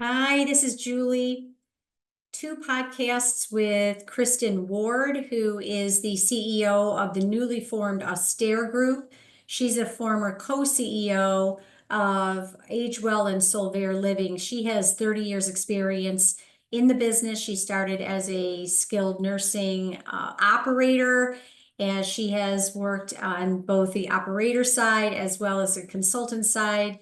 Hi, this is Julie. Two podcasts with Kristin Ward, who is the CEO of the newly formed Austera Group. She's a former co-CEO of Age Well and Solvere Living. She has 30 years experience in the business. She started as a skilled nursing operator, and she has worked on both the operator side as well as the consultant side,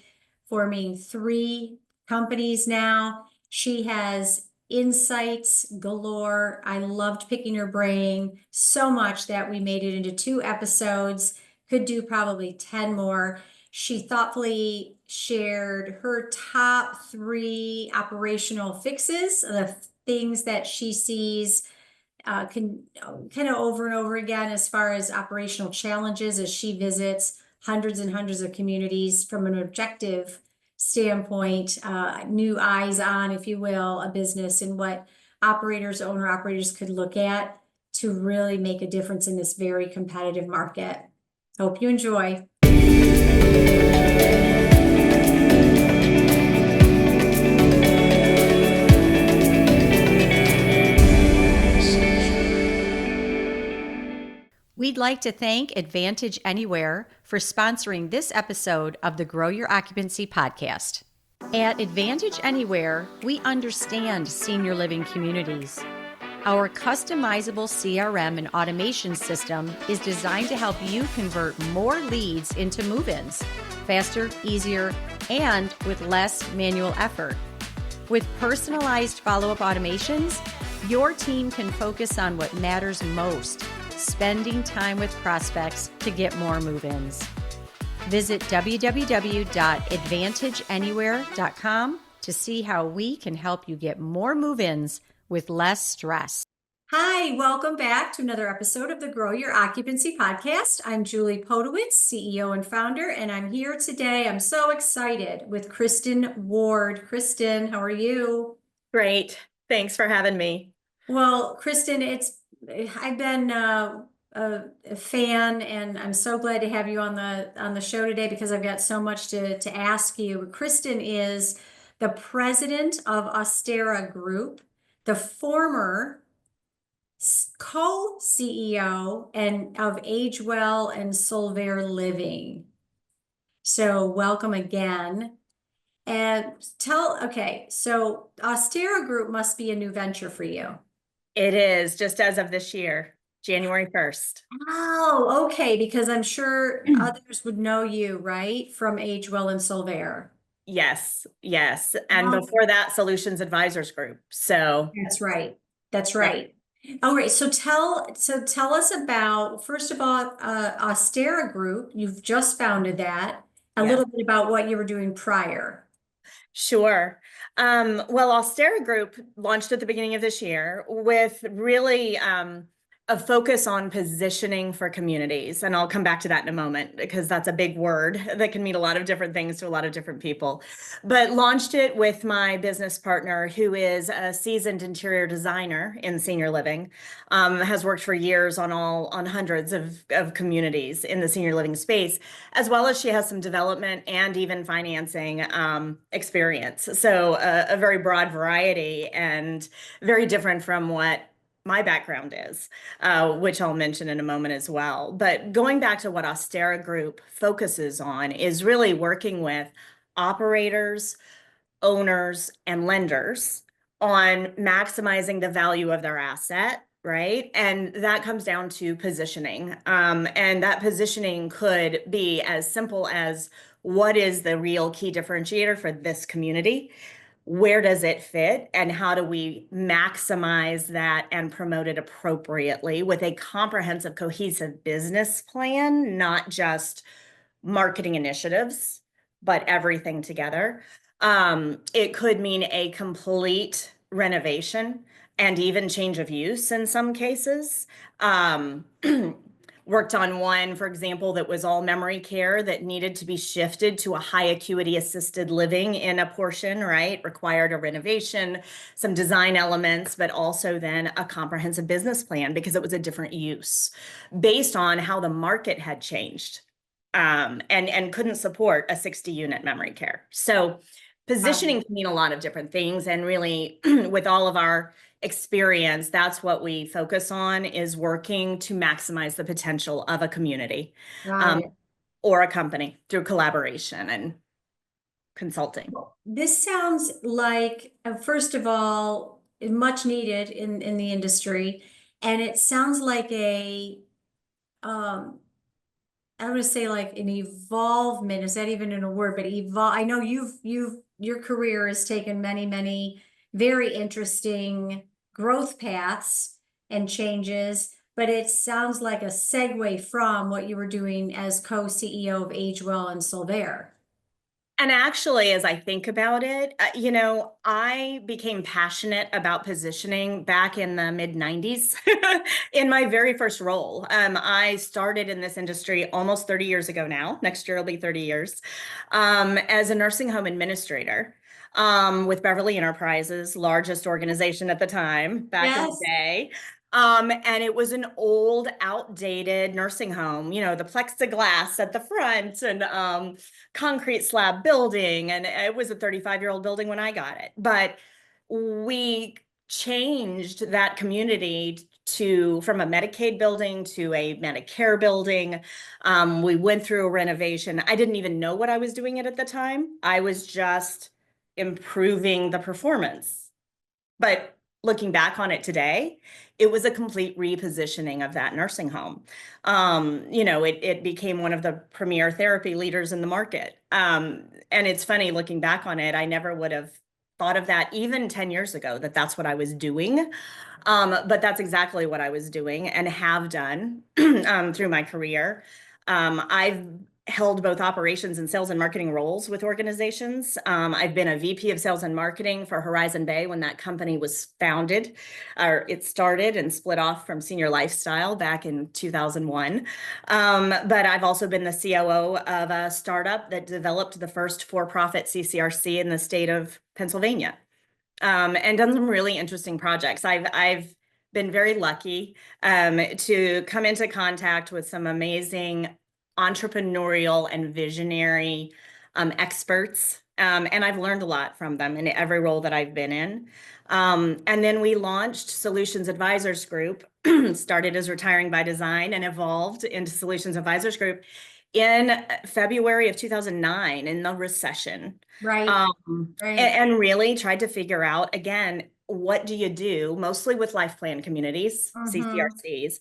forming three companies now. She has insights galore. I loved picking her brain so much that we made it into two episodes, could do probably 10 more. She thoughtfully shared her top three operational fixes, the things that she sees can kind of over and over again as far as operational challenges as she visits hundreds and hundreds of communities from an objective standpoint, new eyes on, if you will, a business and what owner operators could look at to really make a difference in this very competitive market. Hope you enjoy. We'd like to thank Advantage Anywhere for sponsoring this episode of the Grow Your Occupancy podcast. At Advantage Anywhere, we understand senior living communities. Our customizable CRM and automation system is designed to help you convert more leads into move-ins faster, easier, and with less manual effort. With personalized follow-up automations, your team can focus on what matters most, spending time with prospects to get more move-ins. Visit www.advantageanywhere.com to see how we can help you get more move-ins with less stress. Hi, welcome back to another episode of the Grow Your Occupancy podcast. I'm Julie Podewitz, CEO and founder, and I'm here today. I'm so excited with Kristin Ward. Kristin, how are you? Great. Thanks for having me. Well, Kristin, I've been a fan, and I'm so glad to have you on the show today because I've got so much to ask you. Kristin is the president of Austera Group, the former co-CEO and of Age Well and Solvere Living. So welcome again. And so Austera Group must be a new venture for you. It is just as of this year, January 1st. Oh, okay, because I'm sure others would know you, right? From Age Well and Solvere. Yes. And Oh, before that, Solutions Advisors Group. So that's right. That's right. All right. So tell us about, first of all, Austera Group. You've just founded that. A yeah. little bit about what you were doing prior. Sure. Well, Austera Group launched at the beginning of this year with really a focus on positioning for communities. And I'll come back to that in a moment because that's a big word that can mean a lot of different things to a lot of different people. But launched it with my business partner, who is a seasoned interior designer in senior living, has worked for years on hundreds of communities in the senior living space, as well as she has some development and even financing experience. So a very broad variety and very different from what my background is, which I'll mention in a moment as well. But going back to what Austera Group focuses on is really working with operators, owners, and lenders on maximizing the value of their asset, right? And that comes down to positioning. And that positioning could be as simple as what is the real key differentiator for this community? Where does it fit, and how do we maximize that and promote it appropriately with a comprehensive, cohesive business plan, not just marketing initiatives, but everything together. It could mean a complete renovation and even change of use in some cases. Worked on one, for example, that was all memory care that needed to be shifted to a high acuity assisted living in a portion, right? Required a renovation, some design elements, but also then a comprehensive business plan because it was a different use based on how the market had changed and couldn't support a 60 unit memory care. So Positioning can mean a lot of different things, and really with all of our experience, that's what we focus on, is working to maximize the potential of a community Got it. or a company through collaboration and consulting. This sounds like, first of all, much needed in the industry. And it sounds like um, I want to say like an evolvement. Is that even in a word? But evolve. I know your career has taken many, many very interesting growth paths and changes, but it sounds like a segue from what you were doing as co-CEO of Agewell and Solvere. And actually, as I think about it, I became passionate about positioning back in the mid 90s in my very first role. I started in this industry almost 30 years ago now. Next year will be 30 years, as a nursing home administrator with Beverly Enterprises, largest organization at the time back in the Yes. day. And it was an old, outdated nursing home, the plexiglass at the front and concrete slab building. And it was a 35-year-old building when I got it. But we changed that community from a Medicaid building to a Medicare building. We went through a renovation. I didn't even know what I was doing at the time. I was just improving the performance. But looking back on it today, it was a complete repositioning of that nursing home. It became one of the premier therapy leaders in the market. And it's funny looking back on it, I never would have thought of that even 10 years ago, that's what I was doing. But that's exactly what I was doing and have done through my career. I've held both operations and sales and marketing roles with organizations. I've been a VP of sales and marketing for Horizon Bay when that company was founded, or it started and split off from Senior Lifestyle back in 2001. But I've also been the COO of a startup that developed the first for-profit CCRC in the state of Pennsylvania, and done some really interesting projects. I've been very lucky to come into contact with some amazing entrepreneurial and visionary experts. And I've learned a lot from them in every role that I've been in. And then we launched Solutions Advisors Group, started as Retiring by Design and evolved into Solutions Advisors Group in February of 2009 in the recession. Right. Right. And really tried to figure out, again, what do you do, mostly with life plan communities, CCRCs.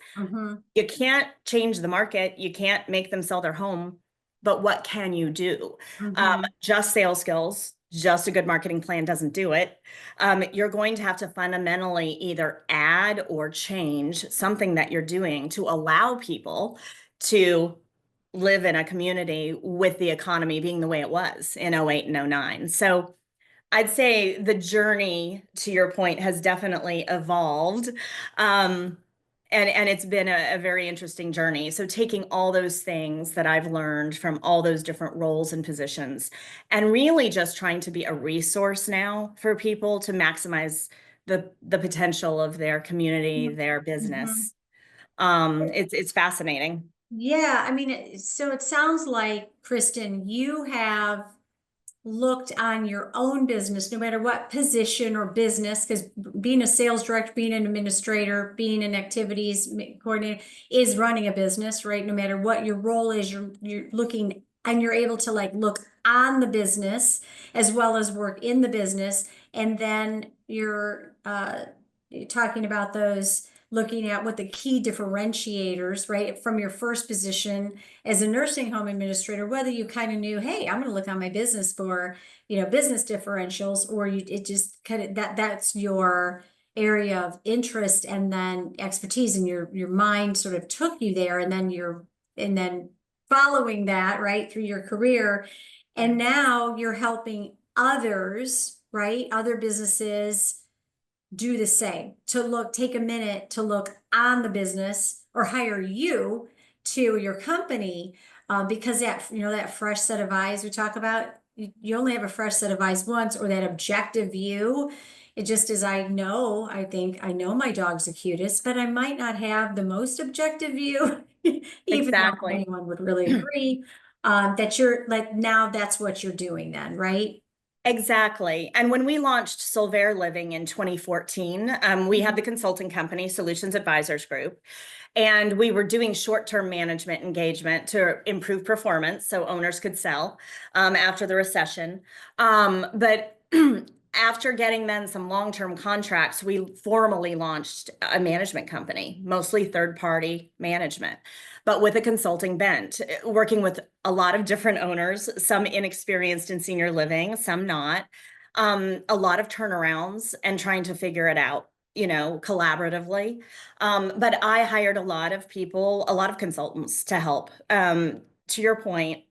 You can't change the market. You can't make them sell their home, but what can you do? Just sales skills, just a good marketing plan doesn't do it. You're going to have to fundamentally either add or change something that you're doing to allow people to live in a community with the economy being the way it was in 08 and 09. So I'd say the journey, to your point, has definitely evolved. And it's been a very interesting journey. So taking all those things that I've learned from all those different roles and positions, and really just trying to be a resource now for people to maximize the potential of their community, their business. It's fascinating. Yeah, I mean, so it sounds like, Kristin, you have looked on your own business, no matter what position or business, because being a sales director, being an administrator, being an activities coordinator is running a business, right? No matter what your role is, you're looking and you're able to like look on the business as well as work in the business. And then you're talking about those, looking at what the key differentiators, right, from your first position as a nursing home administrator, whether you kind of knew, hey, I'm going to look on my business for, business differentials, or it just kind of that's your area of interest and then expertise, and your mind sort of took you there, and then following that, right, through your career. And now you're helping others, right, other businesses do the same, take a minute to look on the business or hire you to your company, because that fresh set of eyes we talk about, you only have a fresh set of eyes once, or that objective view. It just is, I think I know my dog's the cutest, but I might not have the most objective view, even though Exactly. anyone would really agree, that you're like, now that's what you're doing then, right? Exactly. And when we launched Solvere Living in 2014, we had the consulting company, Solutions Advisors Group, and we were doing short-term management engagement to improve performance so owners could sell after the recession. But after getting then some long-term contracts, we formally launched a management company, mostly third-party management, but with a consulting bent, working with a lot of different owners, some inexperienced in senior living, some not, a lot of turnarounds and trying to figure it out, collaboratively. But I hired a lot of people, a lot of consultants to help. To your point,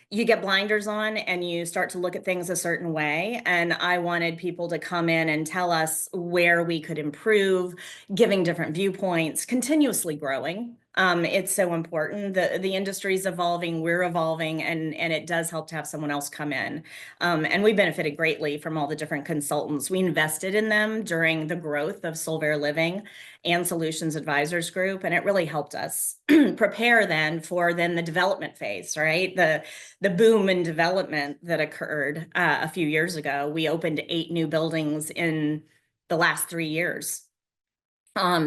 you get blinders on and you start to look at things a certain way. And I wanted people to come in and tell us where we could improve, giving different viewpoints, continuously growing. It's so important. The industry's evolving, we're evolving, and it does help to have someone else come in. And we benefited greatly from all the different consultants. We invested in them during the growth of Solvere Living and Solutions Advisors Group, and it really helped us prepare then for the development phase, right? The boom in development that occurred a few years ago. We opened 8 new buildings in the last 3 years.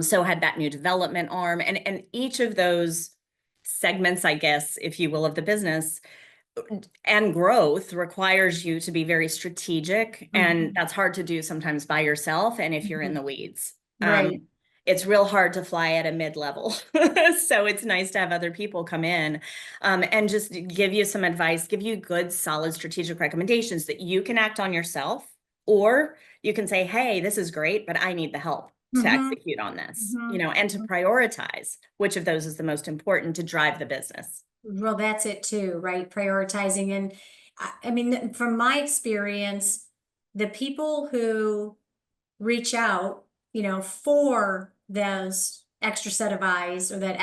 So had that new development arm, and each of those segments, I guess, if you will, of the business and growth requires you to be very strategic, and that's hard to do sometimes by yourself. And if you're in the weeds, Right. it's real hard to fly at a mid-level. So it's nice to have other people come in and just give you some advice, give you good, solid strategic recommendations that you can act on yourself, or you can say, hey, this is great, but I need the help to execute on this, and to prioritize which of those is the most important to drive the business. Well, that's it too, right? Prioritizing. And I mean, from my experience, the people who reach out, for those extra set of eyes, or that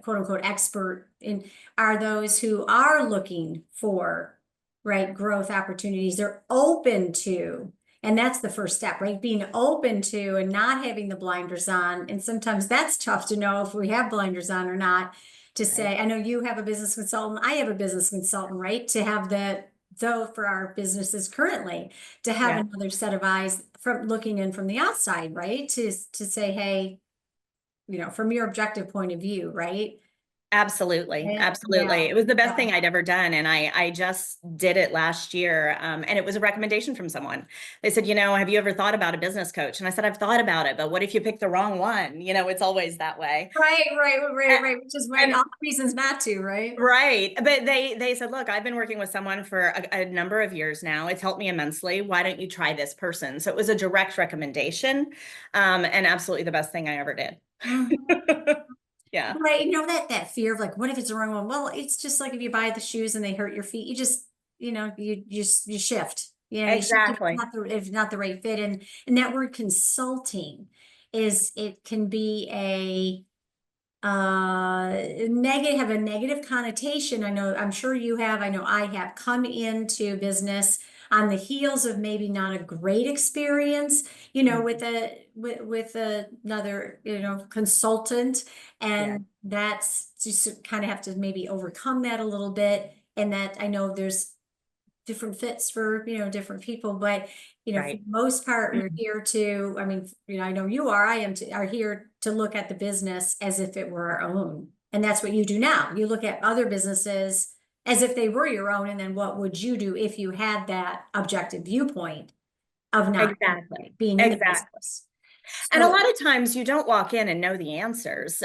quote unquote expert in, are those who are looking for, right, growth opportunities. They're open to, and that's the first step, right? Being open to and not having the blinders on. And sometimes that's tough to know if we have blinders on or not. To say, I know you have a business consultant, I have a business consultant, right? To have though for our businesses currently, to have another set of eyes from looking in from the outside, right? To say, hey, from your objective point of view, right? Absolutely. Yeah. Absolutely. It was the best Yeah. thing I'd ever done. And I just did it last year. And it was a recommendation from someone. They said, have you ever thought about a business coach? And I said, I've thought about it, but what if you pick the wrong one? It's always that way. Right. Which is all the reasons not to, right? Right. But they said, look, I've been working with someone for a number of years now. It's helped me immensely. Why don't you try this person? So it was a direct recommendation. And absolutely the best thing I ever did. Yeah. Right. That fear of like, what if it's the wrong one? Well, it's just like if you buy the shoes and they hurt your feet, you just, you shift. Yeah, Exactly. If not the right fit. And that word consulting it can be have a negative connotation. I'm sure you have, I know I have come into business on the heels of maybe not a great experience, with another, consultant. And that's just kind of have to maybe overcome that a little bit. And that I know there's different fits for, different people, but, for the most part, we're here to, I know you are, are here to look at the business as if it were our own. And that's what you do now. You look at other businesses as if they were your own. And then what would you do if you had that objective viewpoint of not being in the business? And a lot of times you don't walk in and know the answers.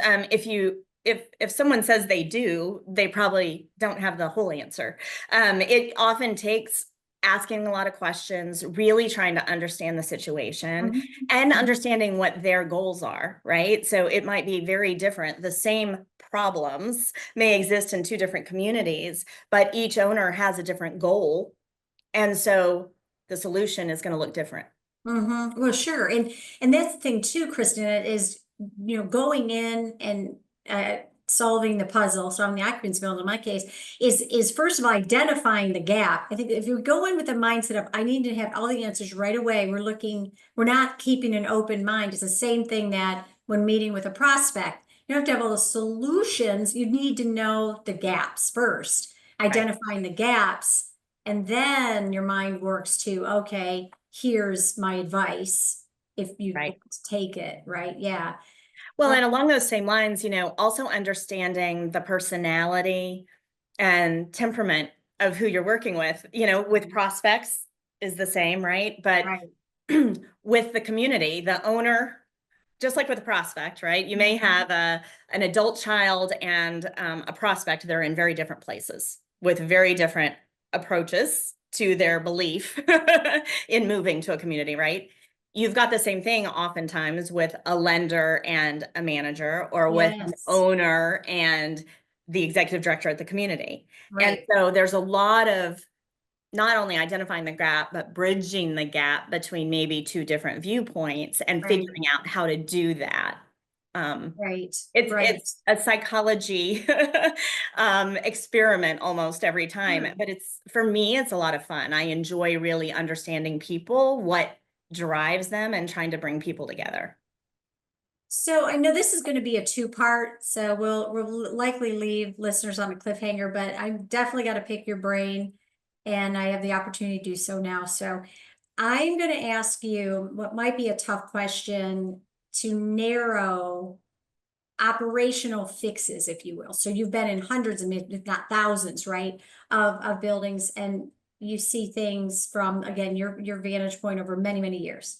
If someone says they do, they probably don't have the whole answer. It often takes asking a lot of questions, really trying to understand the situation and understanding what their goals are, right? So it might be very different. The same problems may exist in 2 different communities, but each owner has a different goal. And so the solution is going to look different. Well, sure. And that's the thing too, Kristin, is, going in and solving the puzzle. So I'm the occupancy builder in my case, is first of all identifying the gap. I think if you go in with the mindset of I need to have all the answers right away, we're not keeping an open mind. It's the same thing that when meeting with a prospect, you don't have to have all the solutions. You need to know the gaps first, identifying the gaps, And then your mind works to, okay, here's my advice if you Right. take it, right? Yeah. Well, and along those same lines, also understanding the personality and temperament of who you're working with, with prospects is the same, right? But Right. with the community, the owner, just like with a prospect, right? You may have an adult child and a prospect that are in very different places with very different approaches to their belief in moving to a community, right? You've got the same thing oftentimes with a lender and a manager, or with an Yes. owner and the executive director at the community. And Right. so there's a lot of not only identifying the gap, but bridging the gap between maybe two different viewpoints and Right. figuring out how to do that. Right. It's Right. it's a psychology experiment almost every time, but for me, it's a lot of fun. I enjoy really understanding people, what drives them, and trying to bring people together. So I know this is going to be a two-part, so we'll likely leave listeners on a cliffhanger, but I definitely got to pick your brain, and I have the opportunity to do so now. So I'm going to ask you what might be a tough question to narrow operational fixes, if you will. So you've been in hundreds and if not thousands, right, of buildings, and you see things from, again, your vantage point over many, many years.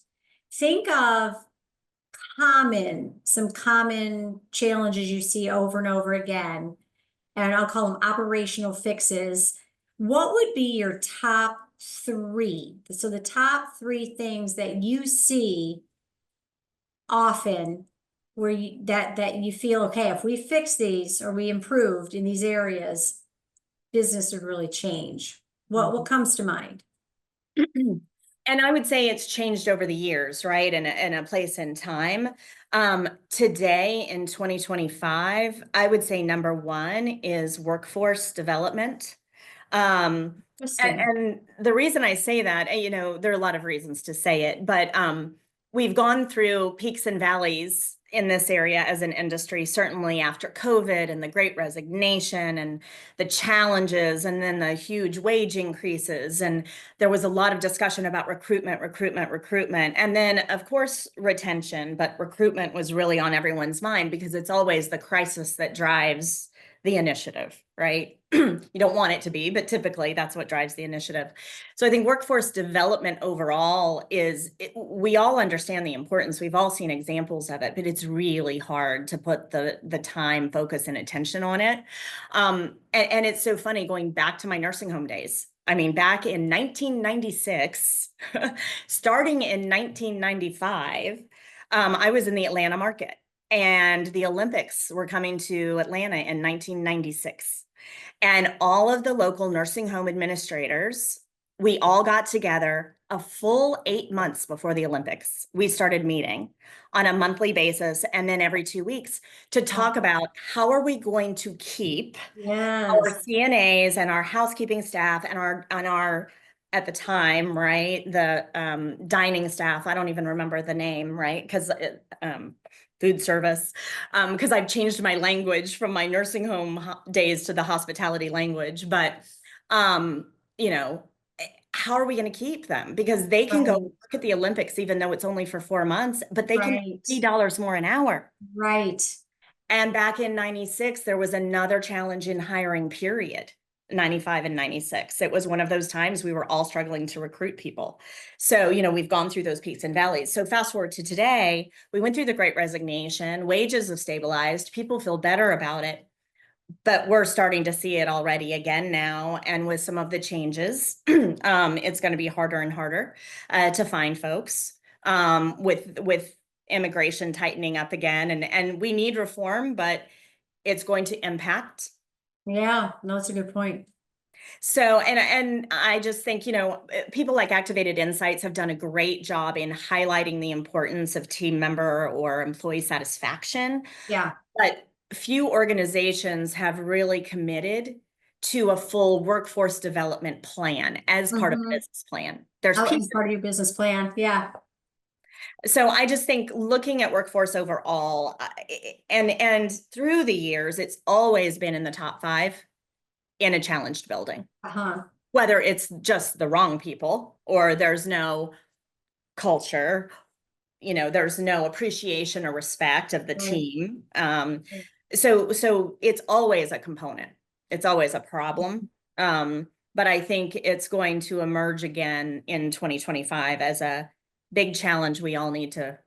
Think of some common challenges you see over and over again, and I'll call them operational fixes. What would be your top three? So the top three things that you see often where that you feel, okay, if we fix these or we improved in these areas, business would really change. What comes to mind? And I would say it's changed over the years, right? In a place in time. Today in 2025, I would say number one is workforce development. Interesting. And the reason I say that, there are a lot of reasons to say it, but we've gone through peaks and valleys in this area as an industry, certainly after COVID and the Great Resignation and the challenges, and then the huge wage increases. And there was a lot of discussion about recruitment. And then, of course, retention, but recruitment was really on everyone's mind because it's always the crisis that drives the initiative, right? You don't want it to be, but typically that's what drives the initiative. So I think workforce development overall we all understand the importance. We've all seen examples of it, but it's really hard to put the time, focus, and attention on it. And it's so funny going back to my nursing home days. I mean, back in 1996, starting in 1995, I was in the Atlanta market. And the Olympics were coming to Atlanta in 1996. And all of the local nursing home administrators, we all got together a full 8 months before the Olympics. We started meeting on a monthly basis and then every 2 weeks to talk about how are we going to keep our CNAs and our housekeeping staff and our at the time, right, the dining staff. I don't even remember the name, right, because food service, because I've changed my language from my nursing home days to the hospitality language. But, how are we going to keep them? Because they can go work at the Olympics, even though it's only for 4 months, but they can make $3 more an hour. Right. And back in 96, there was another challenge in hiring, period. 95 and 96. It was one of those times we were all struggling to recruit people. So, we've gone through those peaks and valleys. So fast forward to today, we went through the Great Resignation, wages have stabilized, people feel better about it, but we're starting to see it already again now. And with some of the changes, it's going to be harder and harder to find folks with immigration tightening up again. And we need reform, but it's going to impact. Yeah, no, that's a good point. So, and I just think, people like Activated Insights have done a great job in highlighting the importance of team member or employee satisfaction. Yeah. But few organizations have really committed to a full workforce development plan as part of the business plan. There's as part of your business plan. Yeah. So I just think looking at workforce overall, and through the years, it's always been in the top 5 in a challenged building. whether it's just the wrong people or there's no culture, there's no appreciation or respect of the Right. team. So it's always a component. It's always a problem. But I think it's going to emerge again in 2025 as a big challenge we all need to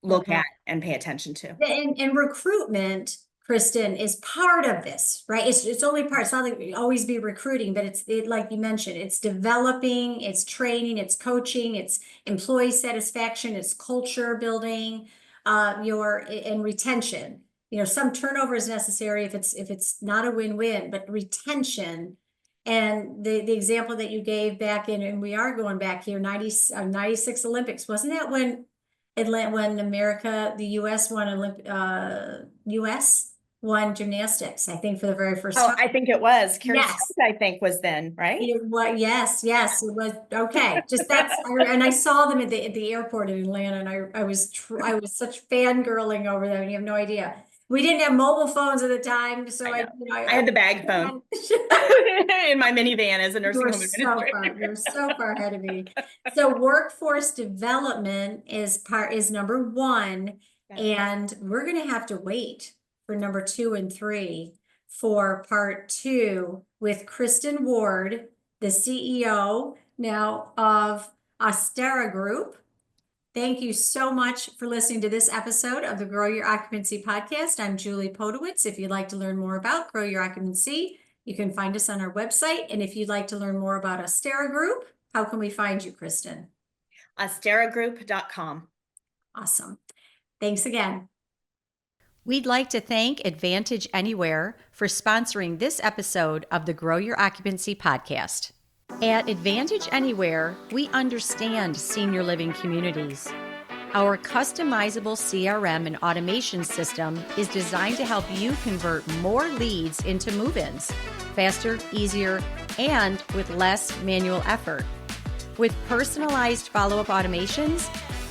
look at and pay attention to. And recruitment, Kristin, is part of this, right? It's only part. It's not like we always be recruiting, but it's like you mentioned, it's developing, it's training, it's coaching, it's employee satisfaction, it's culture building, and retention. Some turnover is necessary if it's not a win-win, but retention. And the example that you gave back in, and we are going back here, 96 Olympics, wasn't that when America, the US won gymnastics, I think, for the very first time. I think it was. Yes. I think was then, right? Yes, it was. Okay. And I saw them at the airport in Atlanta, and I was such fangirling over them, and you have no idea. We didn't have mobile phones at the time, so I had the bag phone in my minivan as a nursing home administrator. You're so far ahead of me. So workforce development is number one, and we're going to have to wait for number 2 and 3 for part 2 with Kristin Ward, the CEO now of Austera Group. Thank you so much for listening to this episode of the Grow Your Occupancy podcast. I'm Julie Podewitz. If you'd like to learn more about Grow Your Occupancy, you can find us on our website. And if you'd like to learn more about Austera Group, how can we find you, Kristin? austeragroup.com. Awesome. Thanks again. We'd like to thank Advantage Anywhere for sponsoring this episode of the Grow Your Occupancy podcast. At Advantage Anywhere, we understand senior living communities. Our customizable CRM and automation system is designed to help you convert more leads into move-ins faster, easier, and with less manual effort. With personalized follow-up automations,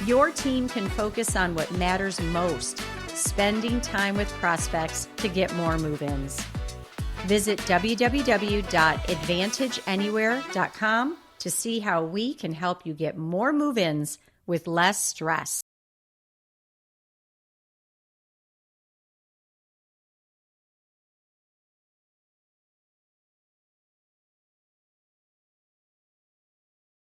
your team can focus on what matters most, spending time with prospects to get more move-ins. Visit www.advantageanywhere.com to see how we can help you get more move-ins with less stress.